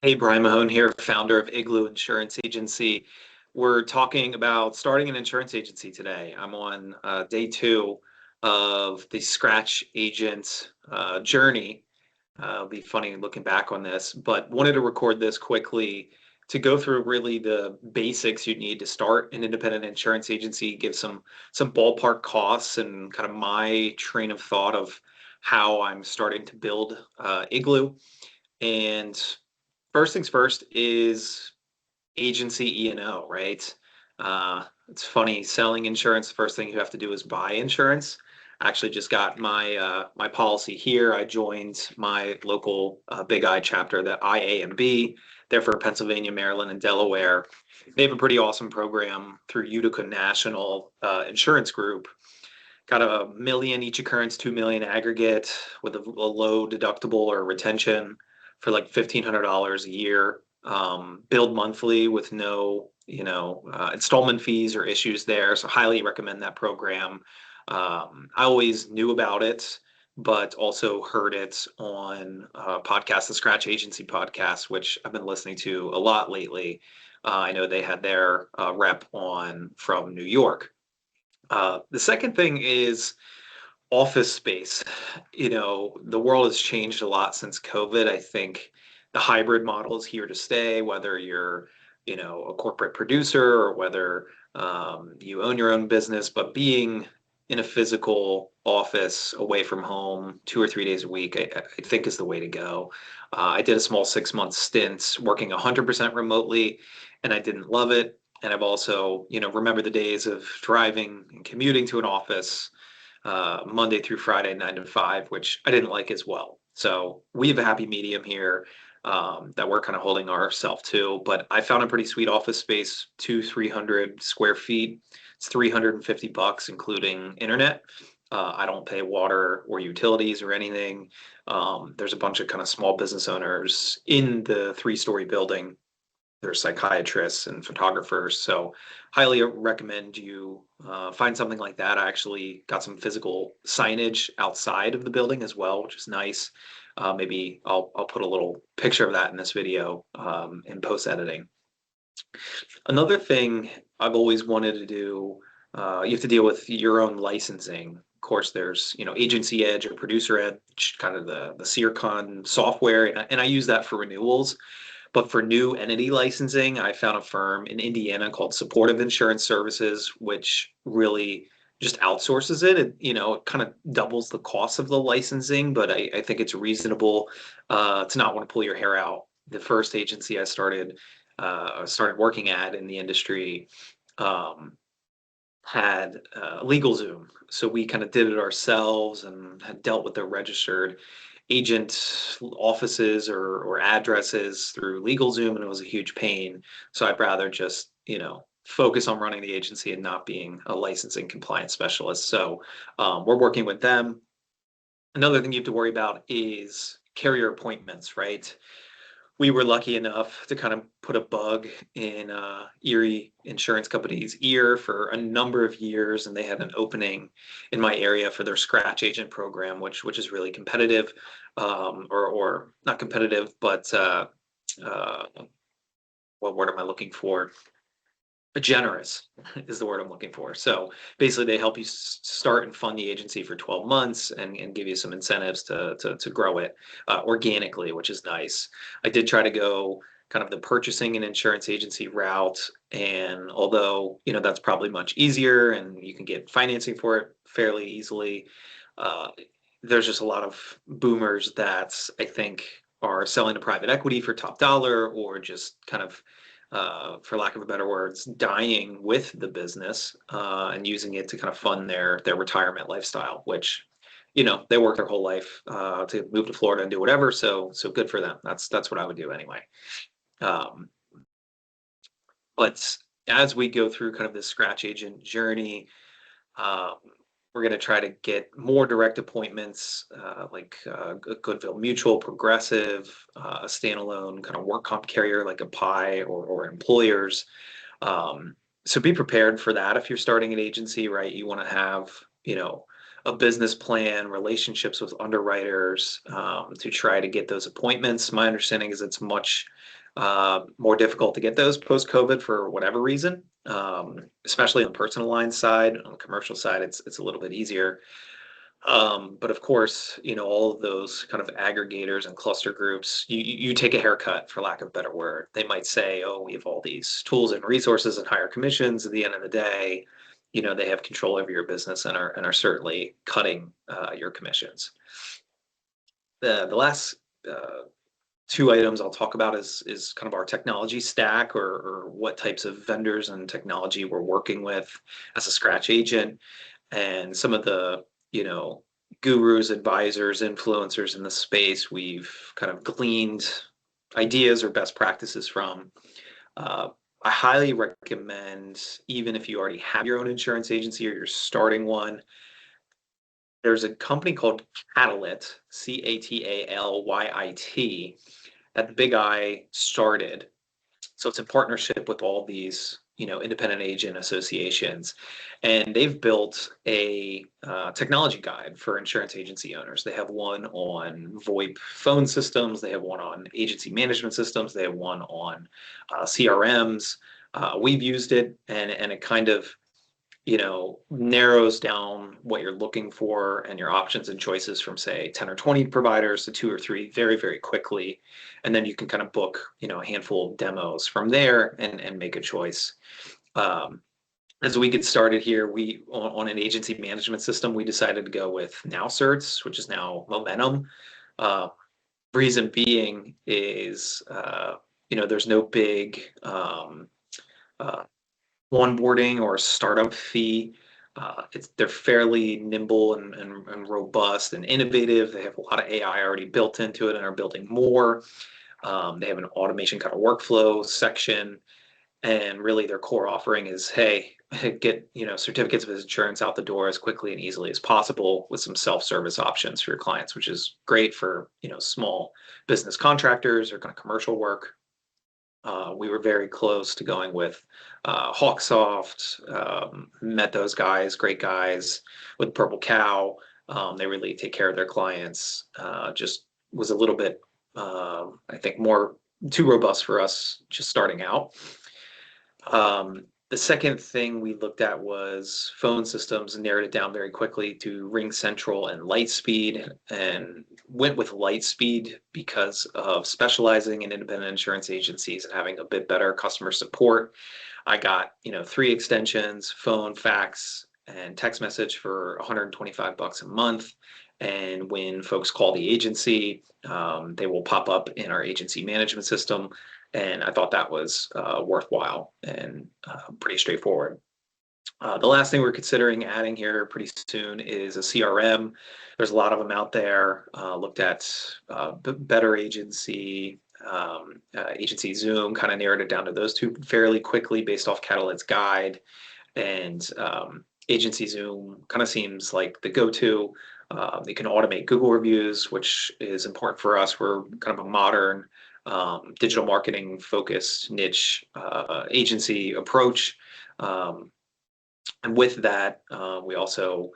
Hey, Brian Mahone here, founder of Igloo Insurance Agency. We're talking about starting an insurance agency today. I'm on day two of the scratch agent journey. It'll be funny looking back on this, but wanted to record this quickly to go through really the basics you need to start an independent insurance agency, give some ballpark costs and kind of my train of thought of how I'm starting to build Igloo. And first things first is agency E&O, right? It's funny, selling insurance, the first thing you have to do is buy insurance. I actually just got my policy here. I joined my local Big I chapter, the IA&B. They're for Pennsylvania, Maryland, and Delaware. They have a pretty awesome program through Utica National Insurance Group. Got a million each occurrence, 2 million aggregate with a low deductible or retention for like $1,500 a year. Billed monthly with no, installment fees or issues there. So highly recommend that program. I always knew about it, but also heard it on podcast, the Scratch Agency podcast, which I've been listening to a lot lately. I know they had their rep on from New York. The second thing is office space. The world has changed a lot since COVID. I think the hybrid model is here to stay, whether you're, a corporate producer or whether you own your own business, but being in a physical office away from home 2 or 3 days a week, I think is the way to go. I did a small 6 month stint working 100% remotely, and I didn't love it. And I've also, remember the days of driving and commuting to an office Monday through Friday, 9 to 5, which I didn't like as well. So we have a happy medium here that we're kind of holding ourselves to. But I found a pretty sweet office space, 300 square feet. It's $350, including internet. I don't pay water or utilities or anything. There's a bunch of kind of small business owners in the 3 story building. There's psychiatrists and photographers. So highly recommend you find something like that. I actually got some physical signage outside of the building as well, which is nice. Maybe I'll put a little picture of that in this video in post editing. Another thing I've always wanted to do, you have to deal with your own licensing. Of course, there's Agency Edge or Producer Edge, kind of the CRCON software, and I use that for renewals. But for new entity licensing, I found a firm in Indiana called Supportive Insurance Services, which really just outsources it. It kind of doubles the cost of the licensing, but I think it's reasonable to not want to pull your hair out. The first agency I started working at in the industry had LegalZoom. So we kind of did it ourselves and had dealt with the registered agent offices or addresses through LegalZoom, and it was a huge pain. So I'd rather just, focus on running the agency and not being a licensing compliance specialist. So we're working with them. Another thing you have to worry about is carrier appointments, right? We were lucky enough to kind of put a bug in Erie Insurance Company's ear for a number of years, and they had an opening in my area for their scratch agent program, which is really competitive, or not competitive, but what word am I looking for? Generous is the word I'm looking for. So basically, they help you start and fund the agency for 12 months and give you some incentives to grow it organically, which is nice. I did try to go kind of the purchasing and insurance agency route, and although that's probably much easier and you can get financing for it fairly easily, uh, there's just a lot of boomers that I think are selling to private equity for top dollar or just kind of for lack of a better words, dying with the business and using it to kind of fund their retirement lifestyle, which they work their whole life to move to Florida and do whatever. So good for them. That's what I would do anyway. Um, but as we go through kind of this scratch agent journey, um, we're going to try to get more direct appointments like Goodville Mutual, Progressive, a standalone kind of work comp carrier like a PI or employers. So be prepared for that if you're starting an agency, right? You want to have, a business plan, relationships with underwriters to try to get those appointments. My understanding is it's much more difficult to get those post-COVID for whatever reason, especially on the personal line side. On the commercial side, it's a little bit easier. But of course, all of those kind of aggregators and cluster groups, you take a haircut, for lack of a better word. They might say, oh, we have all these tools and resources and higher commissions. At the end of the day, they have control over your business and are certainly cutting your commissions. The last two items I'll talk about is kind of our technology stack, or what types of vendors and technology we're working with as a scratch agent, and some of the gurus, advisors, influencers in the space we've kind of gleaned ideas or best practices from. I highly recommend, even if you already have your own insurance agency or you're starting one, there's a company called Catalyt, Catalyt, that the Big I started. So it's in partnership with all these, independent agent associations, and they've built a technology guide for insurance agency owners. They have one on VoIP phone systems. They have one on agency management systems. They have one on CRMs. We've used it, and it kind of narrows down what you're looking for and your options and choices from, say, 10 or 20 providers to 2 or 3 very, very quickly. And then you can kind of book, a handful of demos from there and make a choice. As we get started here, we on an agency management system, we decided to go with now Certs, which is now Momentum. Reason being is, there's no big onboarding or startup fee. They're fairly nimble and robust and innovative. They have a lot of AI already built into it and are building more. They have an automation kind of workflow section, and really their core offering is, hey, get certificates of insurance out the door as quickly and easily as possible with some self-service options for your clients, which is great for small business contractors or kind of commercial work. We were very close to going with Hawksoft. Met those guys, great guys with Purple Cow. They really take care of their clients. Just was a little bit, I think, too robust for us just starting out. The second thing we looked at was phone systems, and narrowed it down very quickly to RingCentral and Lightspeed, and went with Lightspeed because of specializing in independent insurance agencies and having a bit better customer support. I got 3 extensions: phone, fax, and text message for $125 a month. And when folks call the agency, they will pop up in our agency management system. And I thought that was worthwhile and pretty straightforward. The last thing we're considering adding here pretty soon is a CRM. There's a lot of them out there. Looked at Better Agency, Agency Zoom, kind of narrowed it down to those 2 fairly quickly based off Catalyt's guide. And Agency Zoom kind of seems like the go-to. They can automate Google reviews, which is important for us. We're kind of a modern digital marketing focused niche agency approach. And with that, we also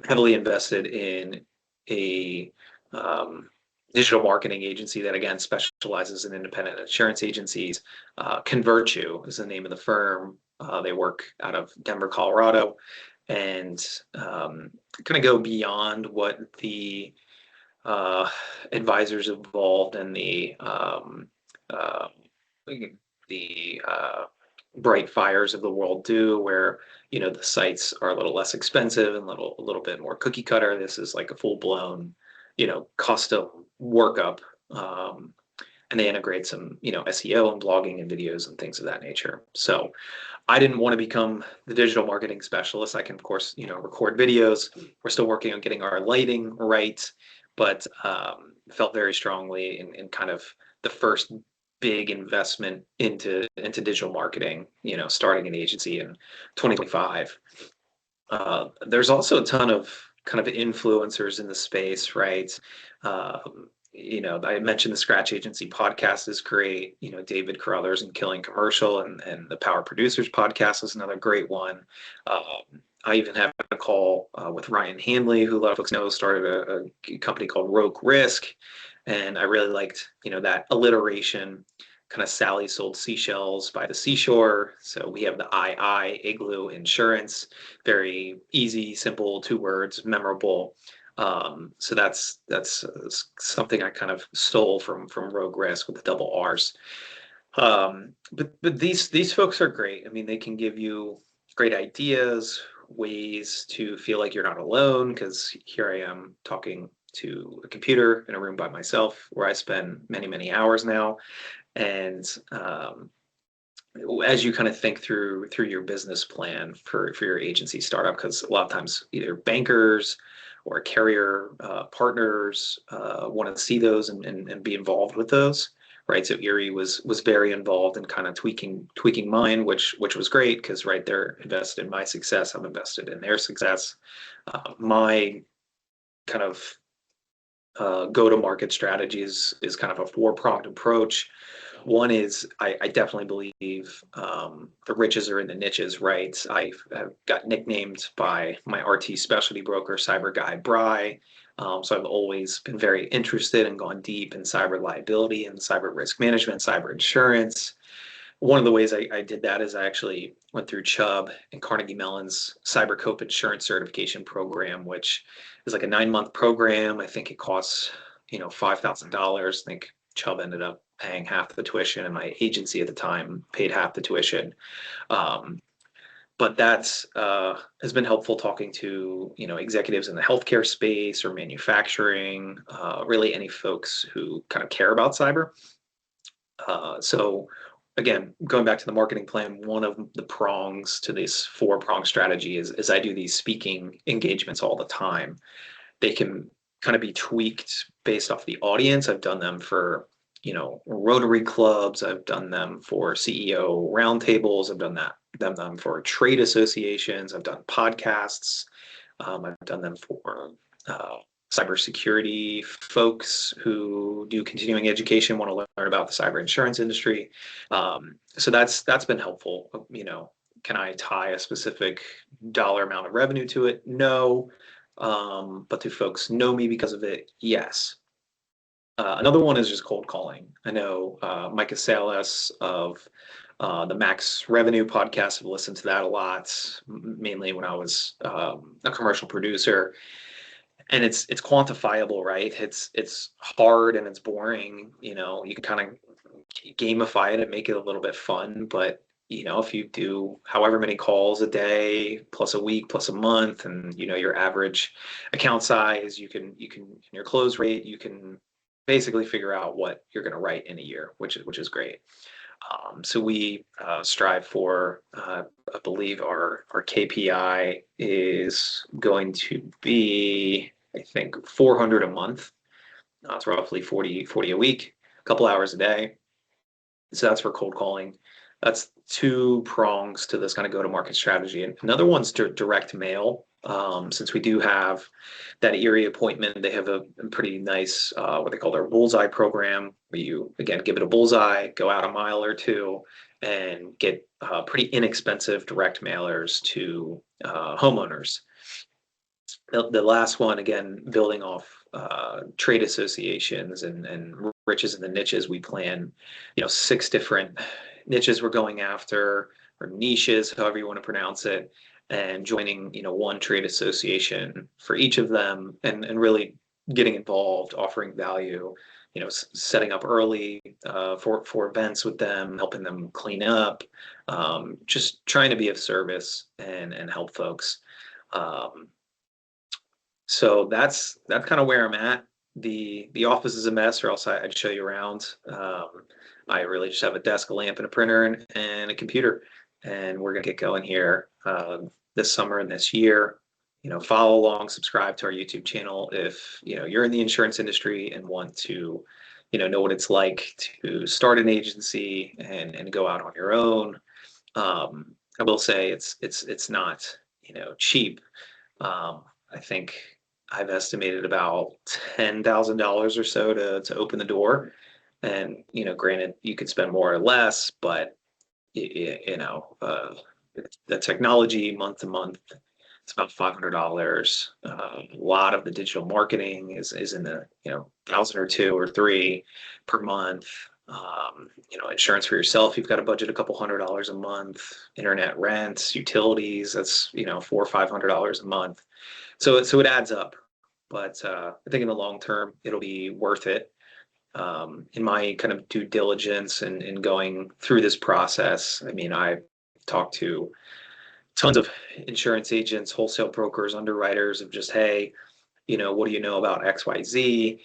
heavily invested in a digital marketing agency that, again, specializes in independent insurance agencies. Convertu is the name of the firm. They work out of Denver, Colorado, and kind of go beyond what the advisors involved and the Bright Fires of the world do, where the sites are a little less expensive and a little bit more cookie cutter. This is like a full-blown custom workup, and they integrate some SEO and blogging and videos and things of that nature. So I didn't want to become the digital marketing specialist. I can, of course, record videos. We're still working on getting our lighting right, but felt very strongly in kind of the first big investment into digital marketing, starting an agency in 2025. There's also a ton of kind of influencers in the space, right? I mentioned the Scratch Agency podcast is great. David Carruthers and Killing Commercial and the Power Producers podcast is another great one. I even have a call with Ryan Hanley, who a lot of folks know started a company called Rogue Risk, and I really liked that alliteration. Kind of Sally sold seashells by the seashore, so we have the Igloo Insurance. Very easy, simple, 2 words, memorable. So that's something I kind of stole from Rogue Risk with the double R's. But these folks are great. I mean, they can give you great ideas, ways to feel like you're not alone, because here I am talking to a computer in a room by myself where I spend many, many hours now. And as you kind of think through your business plan for your agency startup, because a lot of times either bankers or carrier partners want to see those and be involved with those, right? So Erie was very involved in kind of tweaking mine, which was great because right, they're invested in my success, I'm invested in their success. My kind of go-to-market strategy is kind of a 4-pronged approach. One is I definitely believe the riches are in the niches, right? I've got nicknamed by my RT specialty broker, Cyber Guy Bry. So I've always been very interested and gone deep in cyber liability and cyber risk management, cyber insurance. One of the ways I did that is I actually went through Chubb and Carnegie Mellon's CyberCope insurance certification program, which is like a 9-month program. I think it costs, $5,000. I think Chubb ended up paying half the tuition, and my agency at the time paid half the tuition. But that's has been helpful talking to executives in the healthcare space or manufacturing, really any folks who kind of care about cyber. So again, going back to the marketing plan, one of the prongs to this 4-prong strategy is I do these speaking engagements all the time. They can kind of be tweaked based off the audience. I've done them for, Rotary clubs. I've done them for CEO roundtables. I've done them for trade associations. I've done podcasts. I've done them for cybersecurity folks who do continuing education, want to learn about the cyber insurance industry. So that's been helpful. Can I tie a specific dollar amount of revenue to it? No. But do folks know me because of it? Yes. Another one is just cold calling. I know Micah Salas of the Max Revenue podcast. I've listened to that a lot, mainly when I was a commercial producer. And it's quantifiable, right? It's hard and it's boring. You can kind of gamify it and make it a little bit fun, but if you do however many calls a day plus a week plus a month, and your average account size, you can your close rate, you can basically figure out what you're going to write in a year, which is great. So we strive for, I believe our KPI is going to be, I think, 400 a month. It's roughly 40 a week, a couple hours a day. So that's for cold calling. That's 2 prongs to this kind of go-to-market strategy. And another one's direct mail. Since we do have that Erie appointment, they have a pretty nice, what they call their bullseye program, where you, again, give it a bullseye, go out a mile or two, and get pretty inexpensive direct mailers to homeowners. The last one, again, building off trade associations and riches in the niches, we plan, 6 different niches we're going after, or niches, however you want to pronounce it, and joining, one trade association for each of them, and really getting involved, offering value, setting up early for events with them, helping them clean up, just trying to be of service and help folks. So that's kind of where I'm at. The office is a mess, or else I'd show you around. I really just have a desk, a lamp, and a printer, and a computer, and we're gonna get going here this summer and this year. Follow along, subscribe to our YouTube channel if you're in the insurance industry and want to know what it's like to start an agency and go out on your own. I will say it's not cheap. I think I've estimated about $10,000 or so to open the door. And, granted, you could spend more or less, but, the technology month to month It's about $500. A lot of the digital marketing is in the, 1,000 or two or three per month. Insurance for yourself, you've got to budget a couple $100 a month. Internet rents, utilities, that's, $400 or $500 a month. So it adds up. But I think in the long term, it'll be worth it. In my kind of due diligence and going through this process, I mean, I talked to tons of insurance agents, wholesale brokers, underwriters of just, hey, what do you know about XYZ?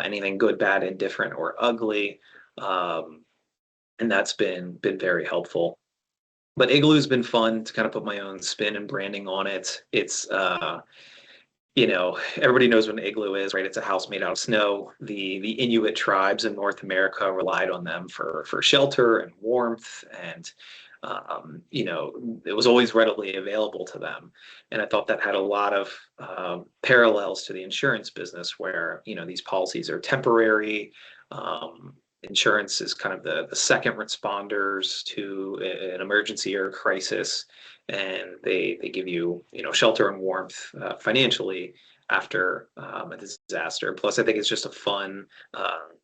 Anything good, bad, indifferent, or ugly? And that's been very helpful. But Igloo's been fun to kind of put my own spin and branding on it. It's everybody knows what an igloo is, right? It's a house made out of snow. The Inuit tribes in North America relied on them for shelter and warmth, and it was always readily available to them. And I thought that had a lot of parallels to the insurance business, where these policies are temporary. Insurance is kind of the second responders to an emergency or a crisis, and they give you shelter and warmth financially after a disaster. Plus, I think it's just a fun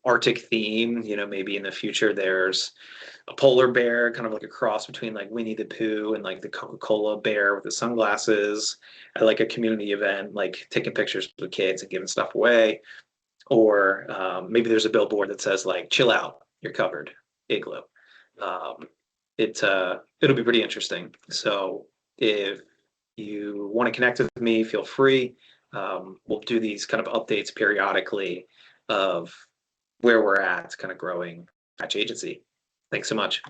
Arctic theme. Maybe in the future there's a polar bear, kind of like a cross between like Winnie the Pooh and like the Coca-Cola bear with the sunglasses at like a community event, like taking pictures with kids and giving stuff away. Or maybe there's a billboard that says like "Chill out, you're covered, Igloo." Um, it'll be pretty interesting. So if you want to connect with me, feel free. We'll do these kind of updates periodically of where we're at, kind of growing Patch Agency. Thanks so much.